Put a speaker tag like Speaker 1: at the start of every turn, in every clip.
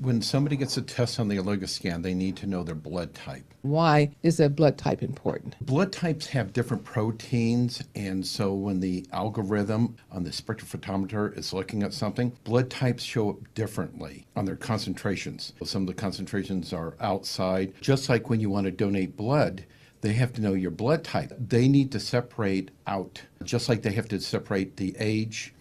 Speaker 1: When somebody gets a test on the OligoScan, they need to know their blood type.
Speaker 2: Why is their blood type important?
Speaker 1: Blood types have different proteins, and so when the algorithm on the spectrophotometer is looking at something, blood types show up differently on their concentrations. Some of the concentrations are outside. Just like when you want to donate blood, they have to know your blood type. They need to separate out, just like they have to separate the age,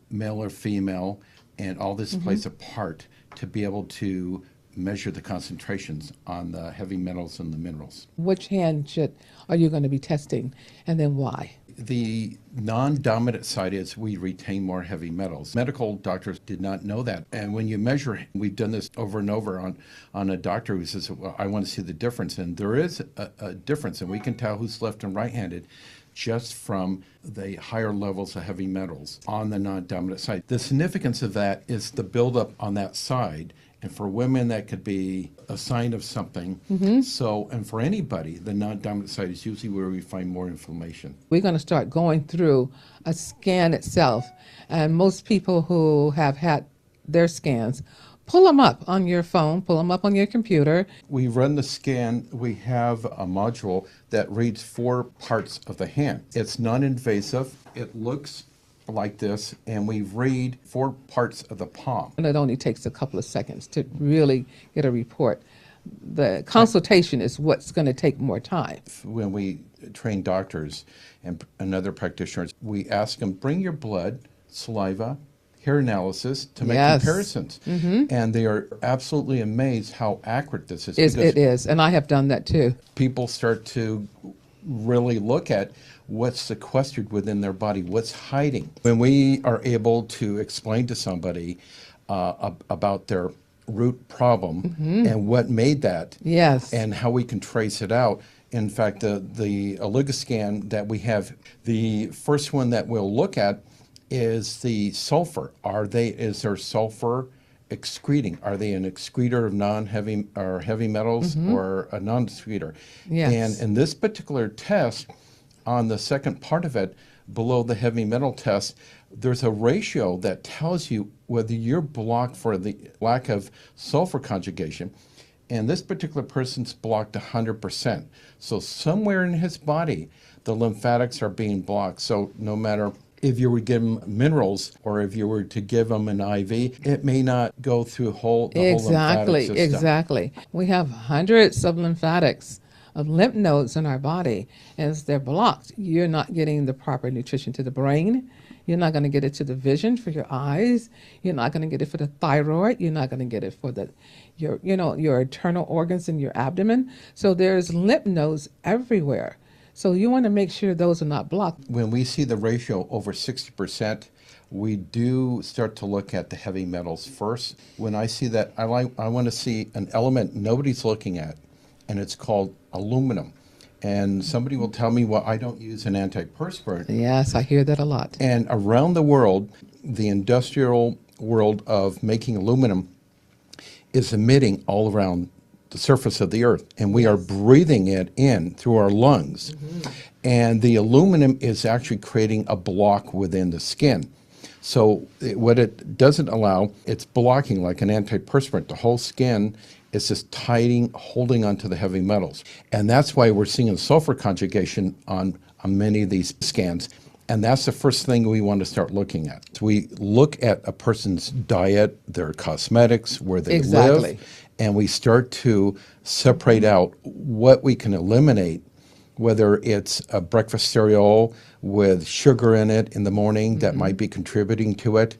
Speaker 1: male or female, and all this plays a part to be able to measure the concentrations on the heavy metals and the minerals.
Speaker 2: Which hand are you going to be testing, and then why?
Speaker 1: The non-dominant side is we retain more heavy metals. Medical doctors did not know that. And when you measure, we've done this over and over on a doctor who says, well, I want to see the difference. And there is a difference, and we can tell who's left and right-handed just from the higher levels of heavy metals on the non-dominant side. The significance of that is the buildup on that side. And for women, that could be a sign of something. So, and for anybody, the non-dominant side is usually where we find more inflammation.
Speaker 2: We're going to start going through a scan itself. And most people who have had their scans, pull them up on your phone, pull them up on your computer.
Speaker 1: We run the scan. We have a module that reads 4 parts of the hand. It's non-invasive. It looks like this, and we read 4 parts of the palm.
Speaker 2: And it only takes a couple of seconds to really get a report. The consultation is what's going to take more time.
Speaker 1: When we train doctors and other practitioners, we ask them, bring your blood, saliva, hair analysis to make comparisons. And they are absolutely amazed how accurate this is.
Speaker 2: It is, and I have done that too.
Speaker 1: People start to really look at what's sequestered within their body, what's hiding. When we are able to explain to somebody about their root problem and what made that, and how we can trace it out. In fact, the OligoScan that we have, the first one that we'll look at is the sulfur. Is there sulfur excreting? Are they an excreter of non-heavy or heavy metals or a non-excreter? And in this particular test, on the second part of it, below the heavy metal test, there's a ratio that tells you whether you're blocked for the lack of sulfur conjugation. And this particular person's blocked 100%. So somewhere in his body, the lymphatics are being blocked. So no matter if you would give them minerals or if you were to give them an IV, it may not go through the whole lymphatic system.
Speaker 2: Exactly. We have hundreds of lymphatics, of lymph nodes in our body. As they're blocked, you're not getting the proper nutrition to the brain. You're not going to get it to the vision for your eyes. You're not going to get it for the thyroid. You're not going to get it for your internal organs in your abdomen. So there's lymph nodes everywhere. So you want to make sure those are not blocked.
Speaker 1: When we see the ratio over 60%, we do start to look at the heavy metals first. When I see that, I want to see an element nobody's looking at, and it's called aluminum. And somebody will tell me, well, I don't use an antiperspirant.
Speaker 2: Yes, I hear that a lot.
Speaker 1: And around the world, the industrial world of making aluminum is emitting all around the surface of the earth, and we are breathing it in through our lungs. And the aluminum is actually creating a block within the skin. So what it doesn't allow, it's blocking like an antiperspirant. The whole skin is just holding onto the heavy metals. And that's why we're seeing a sulfur conjugation on many of these scans. And that's the first thing we want to start looking at. So we look at a person's diet, their cosmetics, where they live, and we start to separate out what we can eliminate, whether it's a breakfast cereal with sugar in it in the morning that might be contributing to it.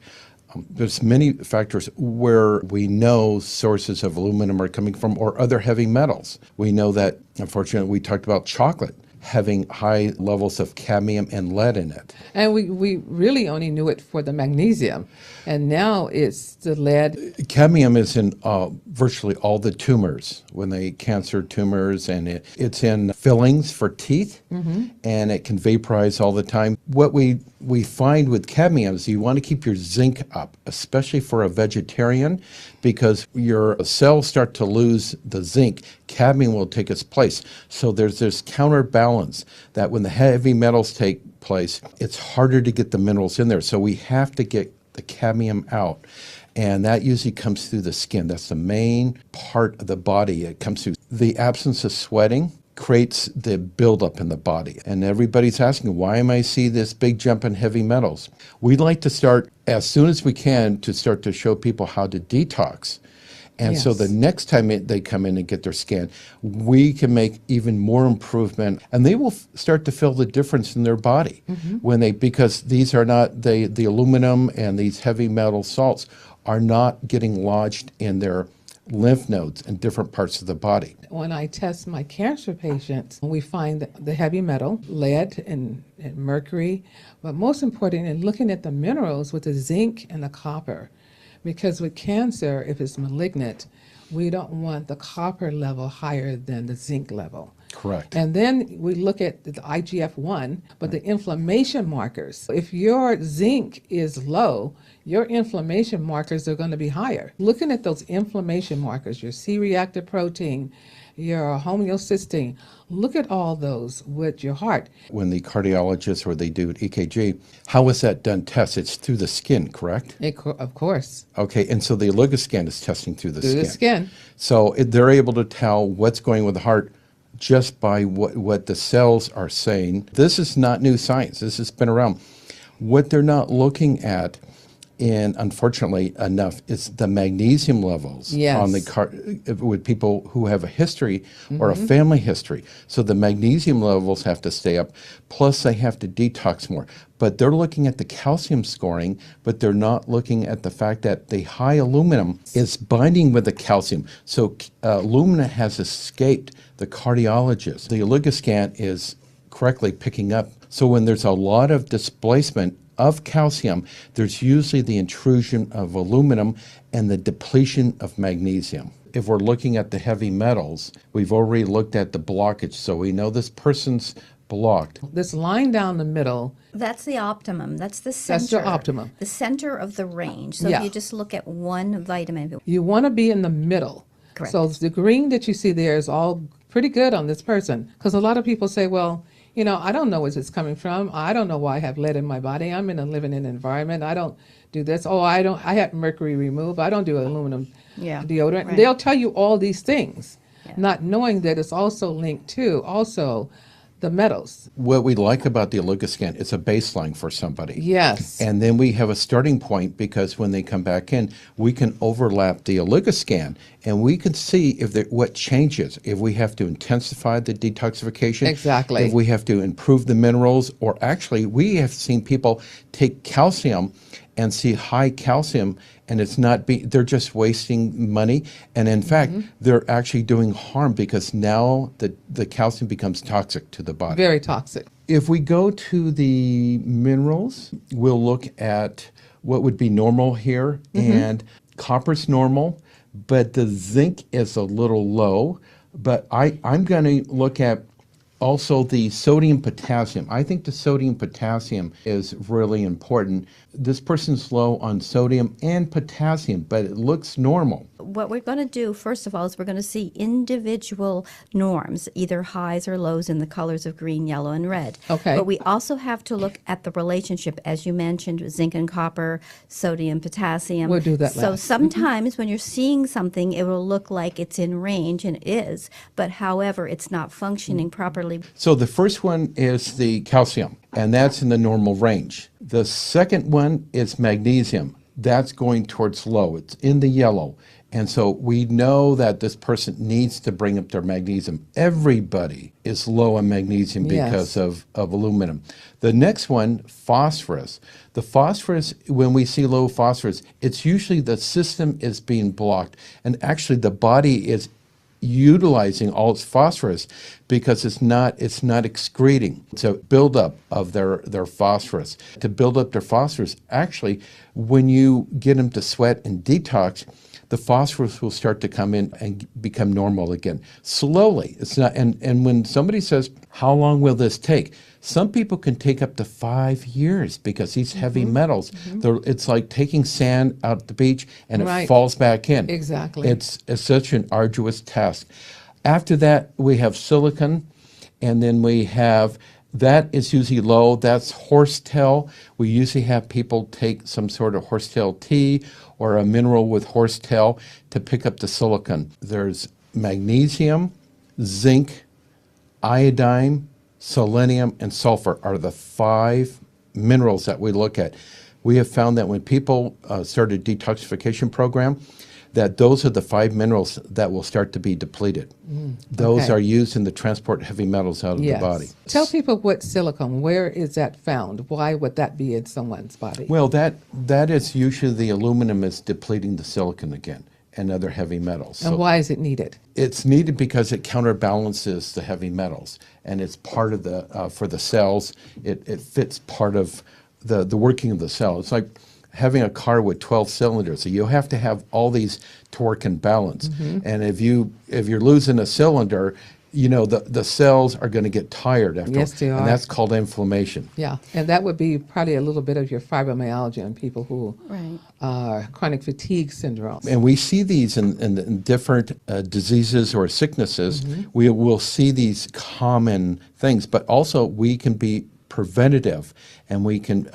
Speaker 1: There's many factors where we know sources of aluminum are coming from, or other heavy metals. We know that, unfortunately, we talked about chocolate having high levels of cadmium and lead in it.
Speaker 2: And we really only knew it for the magnesium, and now it's the lead.
Speaker 1: Cadmium is in virtually all the tumors, cancer tumors, and it's in fillings for teeth, and it can vaporize all the time. What we find with cadmium is you want to keep your zinc up, especially for a vegetarian, because your cells start to lose the zinc. Cadmium will take its place. So there's this counterbalance that when the heavy metals take place, it's harder to get the minerals in there. So we have to get the cadmium out. and that usually comes through the skin. That's the main part of the body. It comes through. The absence of sweating creates the buildup in the body. And everybody's asking, why am I seeing this big jump in heavy metals? We'd like to start as soon as we can to start to show people how to detox. And so the next time they come in and get their scan, we can make even more improvement, and they will start to feel the difference in their body when because these are not, the aluminum and these heavy metal salts are not getting lodged in their lymph nodes in different parts of the body.
Speaker 2: When I test my cancer patients, we find the heavy metal, lead and mercury, but most important in looking at the minerals with the zinc and the copper. Because with cancer, if it's malignant, we don't want the copper level higher than the zinc level.
Speaker 1: Correct.
Speaker 2: And then we look at the IGF-1, but the inflammation markers. If your zinc is low, your inflammation markers are going to be higher. Looking at those inflammation markers, your C-reactive protein, your homeocysteine, look at all those with your heart.
Speaker 1: When the cardiologist or they do an EKG, how is that done test? It's through the skin, correct?
Speaker 2: Of course.
Speaker 1: Okay, and so the LumaScan is testing through the skin.
Speaker 2: Through the skin.
Speaker 1: So they're able to tell what's going with the heart just by what the cells are saying. This is not new science. This has been around. What they're not looking at, and unfortunately enough, is the magnesium levels on the with people who have a history or a family history. So the magnesium levels have to stay up, plus they have to detox more. But they're looking at the calcium scoring, but they're not looking at the fact that the high aluminum is binding with the calcium. So aluminum has escaped the cardiologist. The LumaScan is correctly picking up. So when there's a lot of displacement of calcium, there's usually the intrusion of aluminum and the depletion of magnesium. If we're looking at the heavy metals, we've already looked at the blockage, so we know this person's blocked.
Speaker 2: This line down the middle.
Speaker 3: That's the optimum. That's the center.
Speaker 2: That's your optimum.
Speaker 3: The center of the range. So if you just look at one vitamin.
Speaker 2: You want to be in the middle.
Speaker 3: Correct.
Speaker 2: So the green that you see there is all pretty good on this person. Because a lot of people say, well, you know, I don't know where it's coming from. I don't know why I have lead in my body. I'm living in an environment. I don't do this. Oh, I had mercury removed. I don't do aluminum deodorant.
Speaker 3: Right.
Speaker 2: They'll tell you all these things, not knowing that it's also linked to the metals.
Speaker 1: What we like about the LumaScan, it's a baseline for somebody.
Speaker 2: Yes.
Speaker 1: And then we have a starting point because when they come back in, we can overlap the LumaScan and we can see what changes. If we have to intensify the detoxification.
Speaker 2: Exactly.
Speaker 1: If we have to improve the minerals, or actually we have seen people take calcium and see high calcium, and it's not they're just wasting money, and in fact they're actually doing harm because now the calcium becomes toxic to the body.
Speaker 2: Very toxic.
Speaker 1: If we go to the minerals, we'll look at what would be normal here, and copper's normal, but the zinc is a little low. But I'm going to look at also the sodium potassium. I think the sodium potassium is really important. This person's low on sodium and potassium, but it looks normal.
Speaker 3: What we're going to do, first of all, is we're going to see individual norms, either highs or lows in the colors of green, yellow, and red.
Speaker 2: Okay.
Speaker 3: But we also have to look at the relationship, as you mentioned, zinc and copper, sodium, potassium.
Speaker 2: We'll do that
Speaker 3: So
Speaker 2: last.
Speaker 3: sometimes when you're seeing something, it will look like it's in range, and it is, but however, it's not functioning properly.
Speaker 1: So the first one is the calcium, and that's in the normal range. The second one is magnesium. That's going towards low. It's in the yellow. And so we know that this person needs to bring up their magnesium. Everybody is low on magnesium because of aluminum. The next one, phosphorus. The phosphorus, when we see low phosphorus, it's usually the system is being blocked. And actually the body is utilizing all its phosphorus because it's not excreting. It's a buildup of their phosphorus. To build up their phosphorus, actually, when you get them to sweat and detox, the phosphorus will start to come in and become normal again. Slowly. It's not, and when somebody says, how long will this take? Some people can take up to 5 years because these heavy metals, it's like taking sand out the beach and it falls back in.
Speaker 2: Exactly.
Speaker 1: It's such an arduous task. After that, we have silicon, and then we have That is usually low. That's horsetail. We usually have people take some sort of horsetail tea or a mineral with horsetail to pick up the silicon. There's magnesium, zinc, iodine, selenium, and sulfur are the 5 minerals that we look at. We have found that when people start a detoxification program, that those are the 5 minerals that will start to be depleted. Those
Speaker 2: okay.
Speaker 1: are used in the transport heavy metals out of the body.
Speaker 2: Tell people what silicone, where is that found? Why would that be in someone's body?
Speaker 1: Well, that is usually the aluminum is depleting the silicon again and other heavy metals.
Speaker 2: And why is it needed?
Speaker 1: It's needed because it counterbalances the heavy metals, and it's part of the for the cells. It fits part of the working of the cell. It's like having a car with 12 cylinders. So you have to have all these torque and balance. And if you're losing a cylinder, you know the cells are going to get tired after.
Speaker 2: Yes, they are.
Speaker 1: And that's called inflammation.
Speaker 2: Yeah, and that would be probably a little bit of your fibromyalgia in people who
Speaker 3: Right.
Speaker 2: are chronic fatigue syndrome.
Speaker 1: And we see these in different diseases or sicknesses. We will see these common things, but also we can be preventative, and we can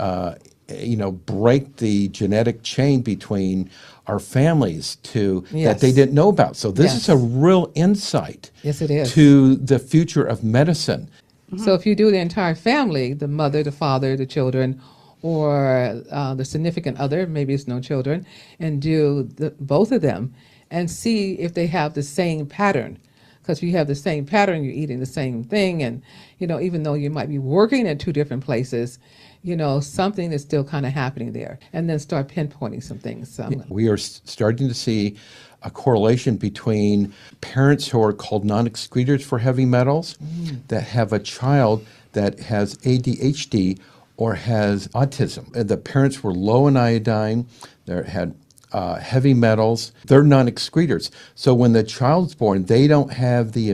Speaker 1: break the genetic chain between our families that
Speaker 2: Yes.
Speaker 1: they didn't know about. So this is
Speaker 2: Yes.
Speaker 1: a real insight
Speaker 2: Yes, it is.
Speaker 1: to the future of medicine.
Speaker 2: So if you do the entire family, the mother, the father, the children, or the significant other, maybe it's no children, and do both of them and see if they have the same pattern. Because if you have the same pattern, you're eating the same thing, and even though you might be working in 2 different places, something is still kind of happening there. And then start pinpointing some things.
Speaker 1: We are starting to see a correlation between parents who are called non-excretors for heavy metals that have a child that has ADHD or has autism. And the parents were low in iodine, they had heavy metals. They're non-excretors. So when the child's born, they don't have the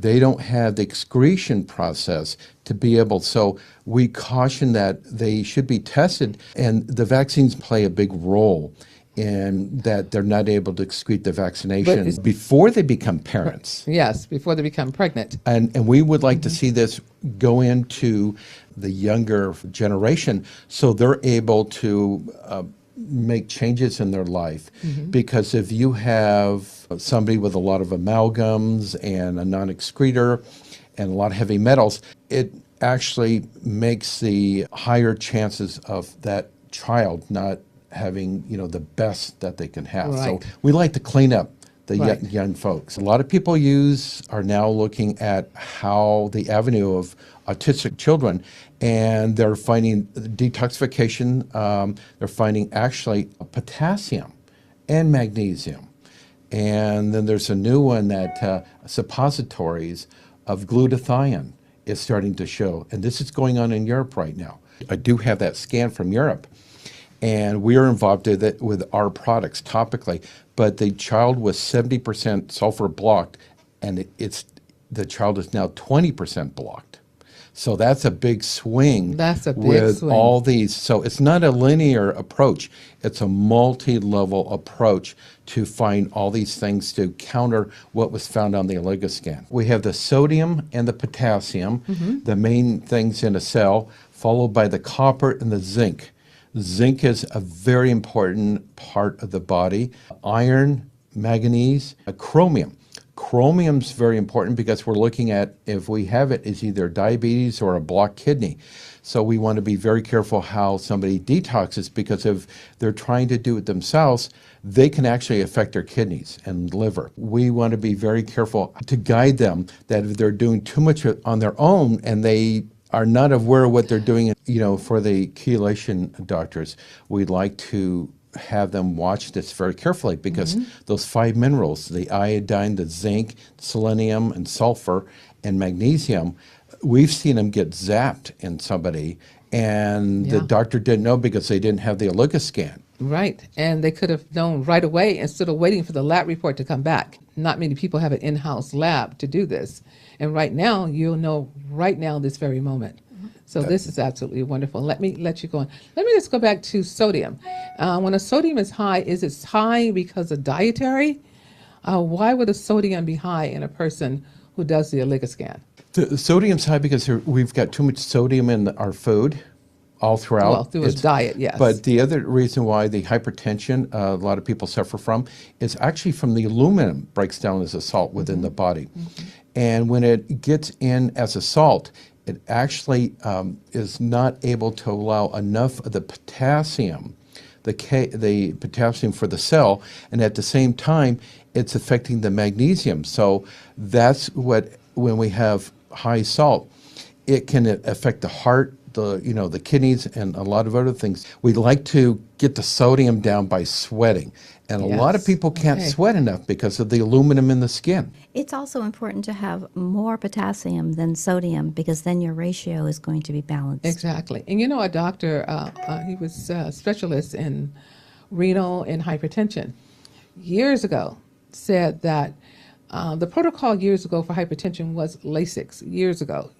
Speaker 1: they don't have the excretion process to be able. So we caution that they should be tested, and the vaccines play a big role in that they're not able to excrete the vaccination before they become parents.
Speaker 2: Yes, before they become pregnant.
Speaker 1: And we would like to see this go into the younger generation so they're able to make changes in their life. Because if you have somebody with a lot of amalgams and a non-excretor and a lot of heavy metals, it actually makes the higher chances of that child not having the best that they can have.
Speaker 2: Right.
Speaker 1: So we like to clean up the
Speaker 2: Right.
Speaker 1: young folks. A lot of people are now looking at how the avenue of autistic children, and they're finding detoxification. They're finding actually potassium and magnesium. And then there's a new one that suppositories of glutathione is starting to show. And this is going on in Europe right now. I do have that scan from Europe. And we are involved with our products topically. But the child was 70% sulfur blocked, and the child is now 20% blocked. So that's a big swing.
Speaker 2: That's a big
Speaker 1: with
Speaker 2: swing.
Speaker 1: all these. So it's not a linear approach. It's a multi-level approach to find all these things to counter what was found on the oligoscan. We have the sodium and the potassium, the main things in a cell, followed by the copper and the zinc. Zinc is a very important part of the body. Iron, manganese, chromium. Chromium's very important because we're looking at, if we have it, is either diabetes or a blocked kidney. So we want to be very careful how somebody detoxes, because if they're trying to do it themselves, they can actually affect their kidneys and liver. We want to be very careful to guide them, that if they're doing too much on their own and they are not aware of what they're doing, for the accumulation doctors, we'd like to have them watch this very carefully, because those 5 minerals, the iodine, the zinc, selenium, and sulfur, and magnesium, we've seen them get zapped in somebody, and the doctor didn't know because they didn't have the oligoscan.
Speaker 2: Right, and they could have known right away instead of waiting for the lab report to come back. Not many people have an in-house lab to do this. And right now, you'll know right now, this very moment. So this is absolutely wonderful. Let me let you go on. Let me just go back to sodium. When a sodium is high, is it high because of dietary? Why would a sodium be high in a person who does the oligoscan?
Speaker 1: The sodium's high because we've got too much sodium in our food all throughout.
Speaker 2: Well, through his diet, yes.
Speaker 1: But the other reason why the hypertension a lot of people suffer from is actually from the aluminum breaks down as a salt within the body. And when it gets in as a salt, it actually is not able to allow enough of the potassium, the potassium for the cell, and at the same time, it's affecting the magnesium. So that's when we have high salt, it can affect the heart, the kidneys, and a lot of other things. We like to get the sodium down by sweating, and a lot of
Speaker 2: Yes.
Speaker 1: people can't
Speaker 2: Okay.
Speaker 1: sweat enough because of the aluminum in the skin.
Speaker 3: It's also important to have more potassium than sodium because then your ratio is going to be balanced.
Speaker 2: Exactly. And a doctor, he was a specialist in renal and hypertension, years ago said that the protocol years ago for hypertension was Lasix, years ago.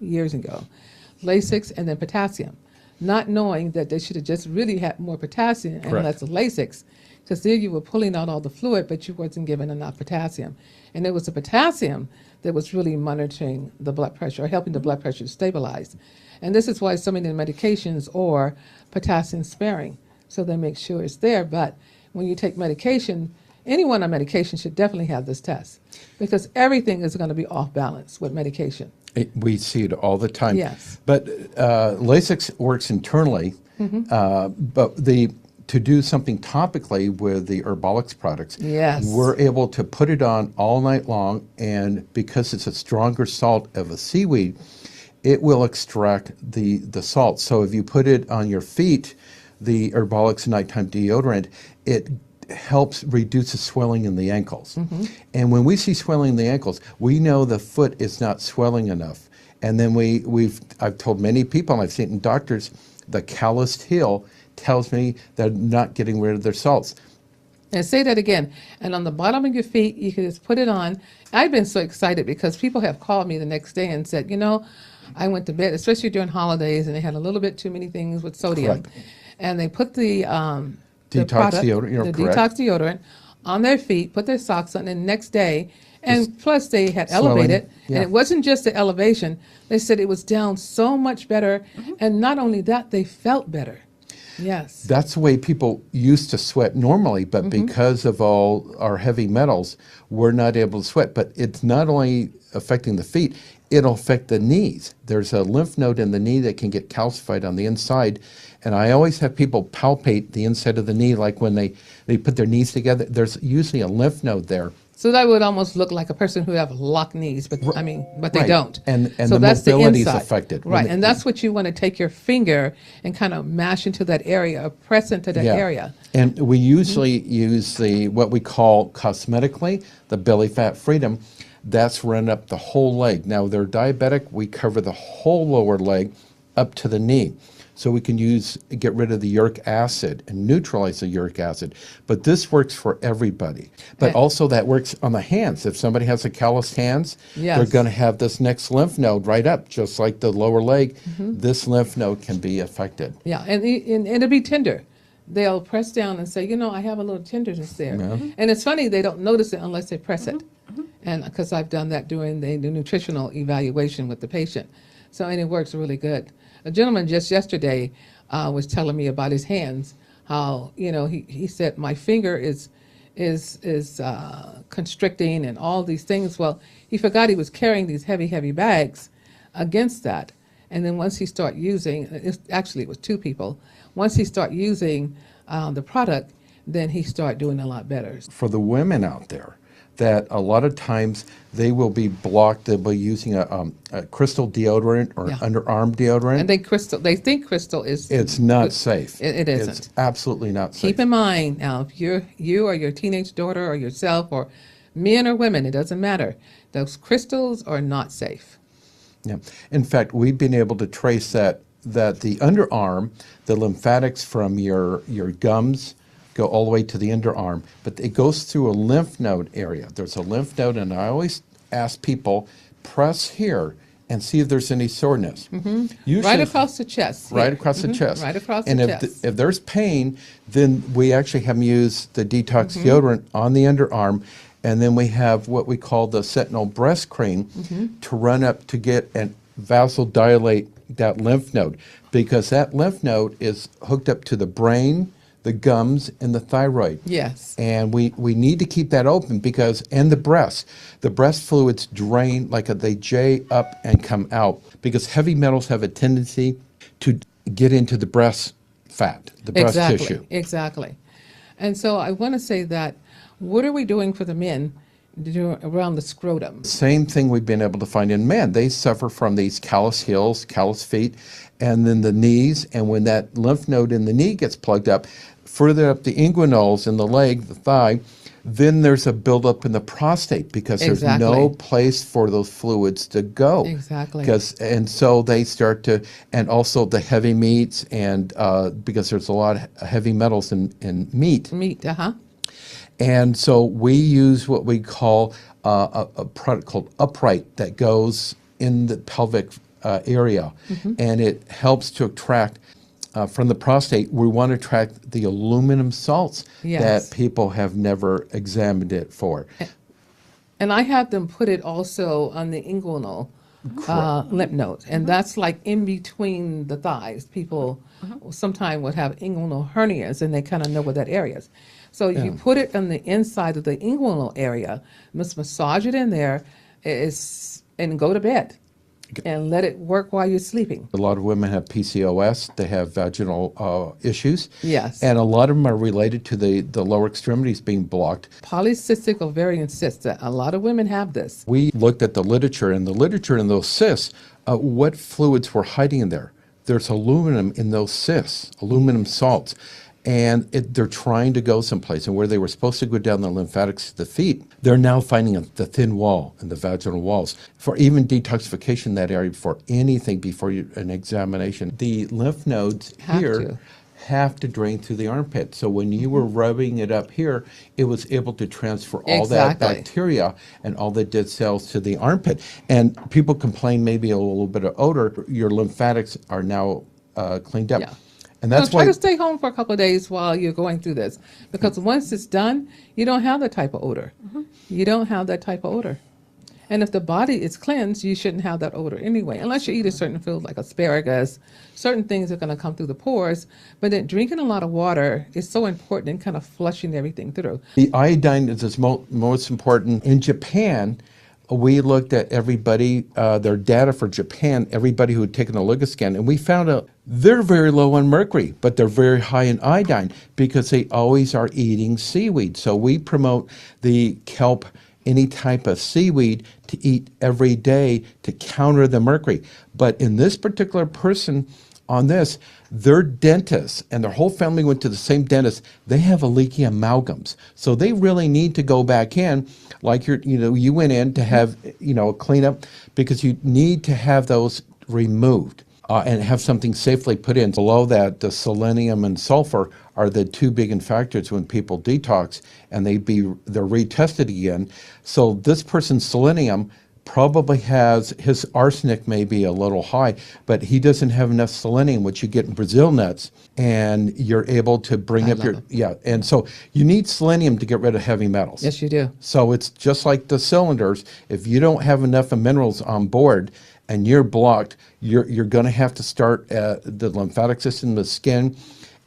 Speaker 2: Lasix and then potassium, not knowing that they should have just really had more potassium and
Speaker 1: Correct.
Speaker 2: less Lasix, because there you were pulling out all the fluid, but you wasn't giving enough potassium. And it was the potassium that was really monitoring the blood pressure, or helping the blood pressure to stabilize. And this is why some of the medications are potassium sparing, so they make sure it's there. But when you take medication, anyone on medication should definitely have this test, because everything is going to be off balance with medication.
Speaker 1: We see it all the time.
Speaker 2: Yes.
Speaker 1: But Lasix works internally, but to do something topically with the Herbolics products,
Speaker 2: Yes.
Speaker 1: we're able to put it on all night long, and because it's a stronger salt of a seaweed, it will extract the salt. So if you put it on your feet, the Herbolics nighttime deodorant, it helps reduce the swelling in the ankles. And when we see swelling in the ankles, we know the foot is not swelling enough. And then I've told many people, and I've seen it in doctors, the calloused heel tells me they're not getting rid of their salts.
Speaker 2: And say that again. And on the bottom of your feet, you can just put it on. I've been so excited because people have called me the next day and said, I went to bed, especially during holidays, and they had a little bit too many things with sodium.
Speaker 1: Correct.
Speaker 2: And they put the
Speaker 1: Detox
Speaker 2: product,
Speaker 1: deodorant, you're
Speaker 2: the
Speaker 1: correct.
Speaker 2: detox deodorant on their feet, put their socks on, and the next day, and plus they had
Speaker 1: swelling,
Speaker 2: elevated,
Speaker 1: yeah.
Speaker 2: and it wasn't just the elevation. They said it was down so much better, and not only that, they felt better. Yes.
Speaker 1: That's the way people used to sweat normally, but because of all our heavy metals, we're not able to sweat. But it's not only affecting the feet, it'll affect the knees. There's a lymph node in the knee that can get calcified on the inside. And I always have people palpate the inside of the knee, like when they put their knees together, there's usually a lymph node there.
Speaker 2: So that would almost look like a person who have locked knees, but they
Speaker 1: Right.
Speaker 2: don't.
Speaker 1: And
Speaker 2: so
Speaker 1: the
Speaker 2: that's
Speaker 1: mobility is
Speaker 2: inside.
Speaker 1: affected.
Speaker 2: Right,
Speaker 1: When
Speaker 2: and that's what you want to take your finger and kind of mash into that area, or press into that area.
Speaker 1: And we usually use what we call cosmetically, the belly fat freedom. That's run up the whole leg. Now, they're diabetic, we cover the whole lower leg up to the knee. So we can get rid of the uric acid and neutralize the uric acid. But this works for everybody. But also that works on the hands. If somebody has a calloused hands,
Speaker 2: Yes.
Speaker 1: they're going to have this next lymph node right up, just like the lower leg. This lymph node can be affected.
Speaker 2: Yeah, and it'll be tender. They'll press down and say, I have a little tenderness there. And it's funny, they don't notice it unless they press it. And because I've done that during the nutritional evaluation with the patient. And it works really good. A gentleman just yesterday was telling me about his hands, how, he said, my finger is constricting and all these things. Well, he forgot he was carrying these heavy bags against that. And then once he started using, it was two people, once he started using the product, then he started doing a lot better.
Speaker 1: For the women out there, that a lot of times they will be blocked. They'll be using a crystal deodorant or underarm deodorant.
Speaker 2: And they think crystal is...
Speaker 1: It's not safe.
Speaker 2: It isn't.
Speaker 1: It's absolutely not safe.
Speaker 2: Keep in mind, now, if you or your teenage daughter or yourself or men or women, it doesn't matter. Those crystals are not safe.
Speaker 1: Yeah. In fact, we've been able to trace that the underarm, the lymphatics from your gums, go all the way to the underarm, but it goes through a lymph node area. There's a lymph node, and I always ask people, press here and see if there's any soreness. Usually,
Speaker 2: Right across the chest.
Speaker 1: Right
Speaker 2: here.
Speaker 1: across the chest.
Speaker 2: Right across the
Speaker 1: and
Speaker 2: chest.
Speaker 1: if there's pain, then we actually have them use the detox deodorant on the underarm, And then we have what we call the sentinel breast cream to run up to get and vasodilate that lymph node, because that lymph node is hooked up to the brain, the gums, and the thyroid.
Speaker 2: Yes.
Speaker 1: And we need to keep that open because, and the breast fluids drain they J up and come out, because heavy metals have a tendency to get into the breast fat, the breast tissue.
Speaker 2: Exactly. And so I want to say that, what are we doing for the men around the scrotum?
Speaker 1: Same thing we've been able to find in men. They suffer from these callous heels, callous feet, and then the knees. And when that lymph node in the knee gets plugged up, further up the inguinals in the leg, the thigh, then there's a buildup in the prostate because there's no place for those fluids to go.
Speaker 2: Exactly.
Speaker 1: And so they start to, and also the heavy meats, and because there's a lot of heavy metals in meat.
Speaker 2: Meat,
Speaker 1: And so we use what we call a product called Upright that goes in the pelvic area, and it helps to attract from the prostate. We want to attract the aluminum salts that people have never examined it for.
Speaker 2: And I have them put it also on the inguinal lymph nodes, and that's like in between the thighs. People sometimes would have inguinal hernias, and they kind of know what that area is. So you put it on the inside of the inguinal area, massage it in there, and go to bed. And let it work while you're sleeping. A
Speaker 1: lot of women have PCOS. They have vaginal issues.
Speaker 2: Yes.
Speaker 1: And a lot of them are related to the lower extremities being blocked.
Speaker 2: Polycystic ovarian cysts. A lot of women have this.
Speaker 1: We looked at the literature, and the literature in those cysts, what fluids were hiding in there? There's aluminum in those cysts, aluminum salts. And they're trying to go someplace. And where they were supposed to go down the lymphatics to the feet, they're now finding the thin wall and the vaginal walls. For even detoxification in that area, before anything, before an examination, the lymph nodes have to drain through the armpit. So when you were rubbing it up here, it was able to transfer all that bacteria and all the dead cells to the armpit. And people complain maybe a little bit of odor. Your lymphatics are now cleaned up.
Speaker 2: Yeah.
Speaker 1: And that's
Speaker 2: try to stay home for a couple of days while you're going through this, because once it's done, you don't have that type of odor. You don't have that type of odor. And if the body is cleansed, you shouldn't have that odor anyway, unless you eat a certain food like asparagus. Certain things are going to come through the pores, but then drinking a lot of water is so important in kind of flushing everything through.
Speaker 1: The iodine is most important. In Japan, we looked at everybody, their data for Japan, everybody who had taken a LugaScan, and we found out they're very low on mercury, but they're very high in iodine because they always are eating seaweed. So we promote the kelp, any type of seaweed, to eat every day to counter the mercury. But in this particular person on this, their dentist and their whole family went to the same dentist. They have a leaky amalgams. So they really need to go back in, like you went in to have, a cleanup, because you need to have those removed and have something safely put in. Below that, the selenium and sulfur are the two big factors when people detox, and they're retested again. So this person's selenium probably has, his arsenic may be a little high, but he doesn't have enough selenium, which you get in Brazil nuts, and you're able to bring up and so you need selenium to get rid of heavy metals.
Speaker 2: Yes, you do.
Speaker 1: So it's just like the cylinders. If you don't have enough of minerals on board and you're blocked, you're going to have to start the lymphatic system, the skin,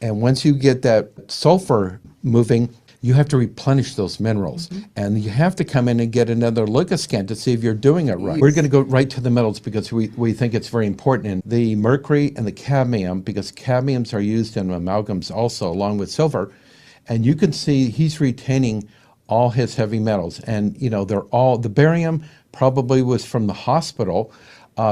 Speaker 1: and once you get that sulfur moving, you have to replenish those minerals. And you have to come in and get another LugaScan to see if you're doing it right. We're going to go right to the metals because we think it's very important. And the mercury and the cadmium, because cadmiums are used in amalgams also, along with silver. And you can see he's retaining all his heavy metals. And, they're all, the barium probably was from the hospital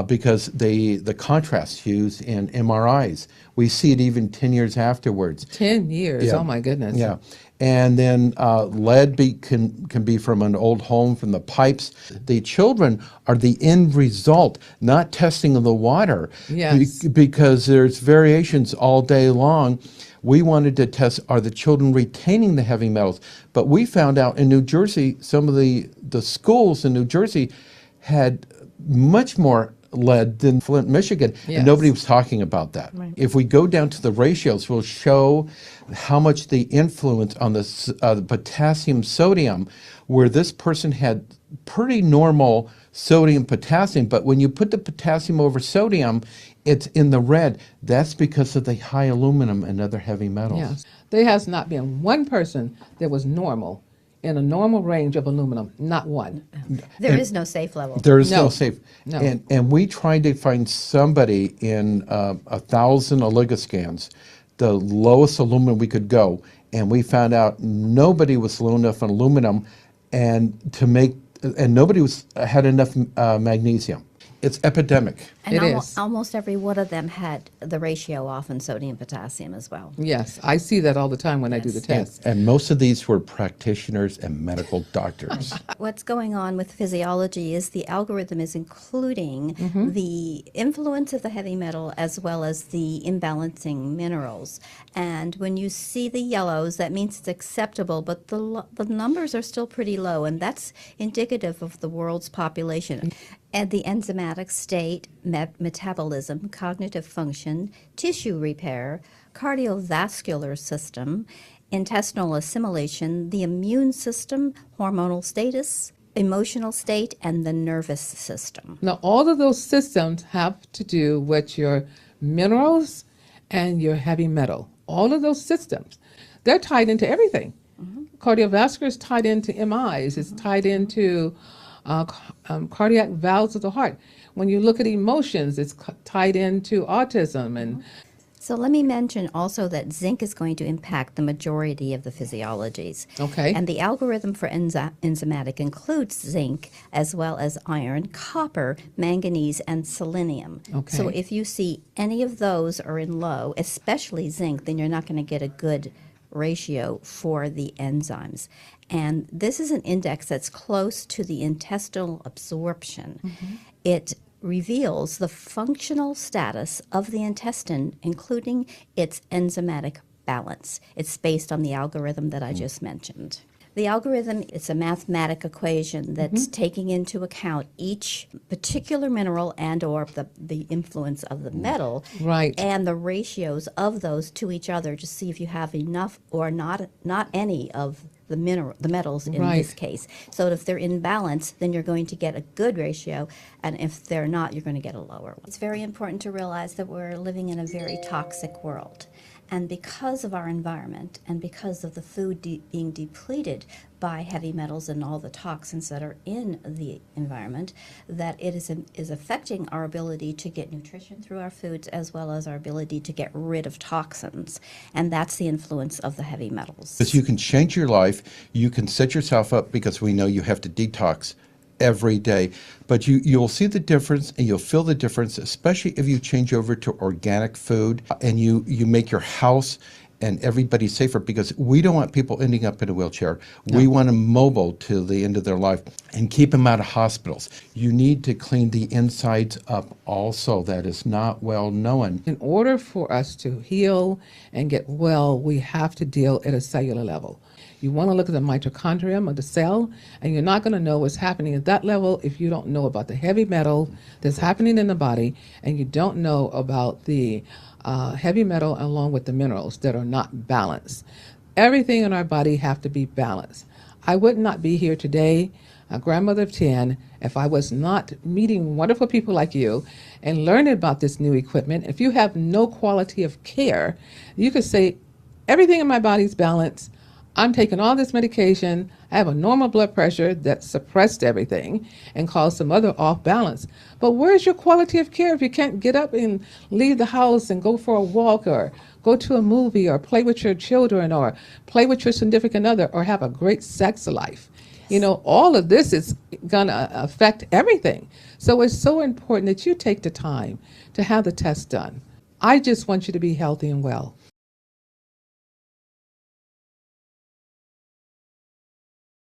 Speaker 1: because the contrast used in MRIs. We see it even 10 years afterwards.
Speaker 2: 10 years, oh my goodness.
Speaker 1: Yeah. And then lead can be from an old home, from the pipes. The children are the end result, not testing of the water.
Speaker 2: Yes.
Speaker 1: Because there's variations all day long. We wanted to test, are the children retaining the heavy metals? But we found out in New Jersey, some of the schools in New Jersey had much more lead than Flint, Michigan,
Speaker 2: Yes.
Speaker 1: and nobody was talking about that. If we go down to the ratios, we'll show how much the influence on the potassium sodium, where this person had pretty normal sodium potassium, but when you put the potassium over sodium, it's in the red. That's because of the high aluminum and other heavy metals.
Speaker 2: Yes. There has not been one person that was normal in a normal range of aluminum, not one.
Speaker 3: There is no safe level.
Speaker 1: There is no
Speaker 2: No.
Speaker 1: safe.
Speaker 2: No.
Speaker 1: And we tried to find somebody in 1,000 oligoscans, the lowest aluminum we could go, and we found out nobody was low enough in aluminum, and nobody had enough magnesium. It's epidemic.
Speaker 3: And
Speaker 2: It is.
Speaker 3: almost every one of them had the ratio off in sodium potassium as well.
Speaker 2: Yes, I see that all the time when I do the test.
Speaker 1: And most of these were practitioners and medical doctors.
Speaker 3: What's going on with physiology is the algorithm is including the influence of the heavy metal as well as the imbalancing minerals. And when you see the yellows, that means it's acceptable, but the numbers are still pretty low, and that's indicative of the world's population. And the enzymatic state, metabolism, cognitive function, tissue repair, cardiovascular system, intestinal assimilation, the immune system, hormonal status, emotional state, and the nervous system.
Speaker 2: Now, all of those systems have to do with your minerals and your heavy metal. All of those systems, they're tied into everything. Cardiovascular is tied into MIs. It's tied into cardiac valves of the heart. When you look at emotions, it's tied into autism. And
Speaker 3: So let me mention also that zinc is going to impact the majority of the physiologies.
Speaker 2: Okay.
Speaker 3: And the algorithm for enzymatic includes zinc as well as iron, copper, manganese, and selenium.
Speaker 2: Okay.
Speaker 3: So if you see any of those are in low, especially zinc, then you're not going to get a good ratio for the enzymes. And this is an index that's close to the intestinal absorption. It reveals the functional status of the intestine, including its enzymatic balance. It's based on the algorithm that I just mentioned. The algorithm is a mathematic equation that's taking into account each particular mineral and or the influence of the metal
Speaker 2: Right.
Speaker 3: and the ratios of those to each other to see if you have enough or not any of the metals in
Speaker 2: Right.
Speaker 3: this case. So if they're in balance, then you're going to get a good ratio, and if they're not, you're going to get a lower one. It's very important to realize that we're living in a very toxic world. And because of our environment and because of the food being depleted by heavy metals and all the toxins that are in the environment, that it is affecting our ability to get nutrition through our foods as well as our ability to get rid of toxins. And that's the influence of the heavy metals.
Speaker 1: Because you can change your life, you can set yourself up, because we know you have to detox every day. But you'll see the difference and you'll feel the difference, especially if you change over to organic food and you make your house and everybody safer, because we don't want people ending up in a wheelchair. No. We want them mobile to the end of their life and keep them out of hospitals. You need to clean the insides up also. That is not well known.
Speaker 2: in order for us to heal and get well, we have to deal at a cellular level. You want to look at the mitochondrium of the cell, and you're not going to know what's happening at that level if you don't know about the heavy metal that's happening in the body, and you don't know about the heavy metal along with the minerals that are not balanced. Everything in our body have to be balanced. I would not be here today, a grandmother of 10, if I was not meeting wonderful people like you and learning about this new equipment. If you have no quality of care, you could say, everything in my body is balanced. I'm taking all this medication. I have a normal blood pressure that suppressed everything and caused some other off balance. But where's your quality of care if you can't get up and leave the house and go for a walk or go to a movie or play with your children or play with your significant other or have a great sex life? You know, all of this is going to affect everything. So it's so important that you take the time to have the test done. I just want you to be healthy and well.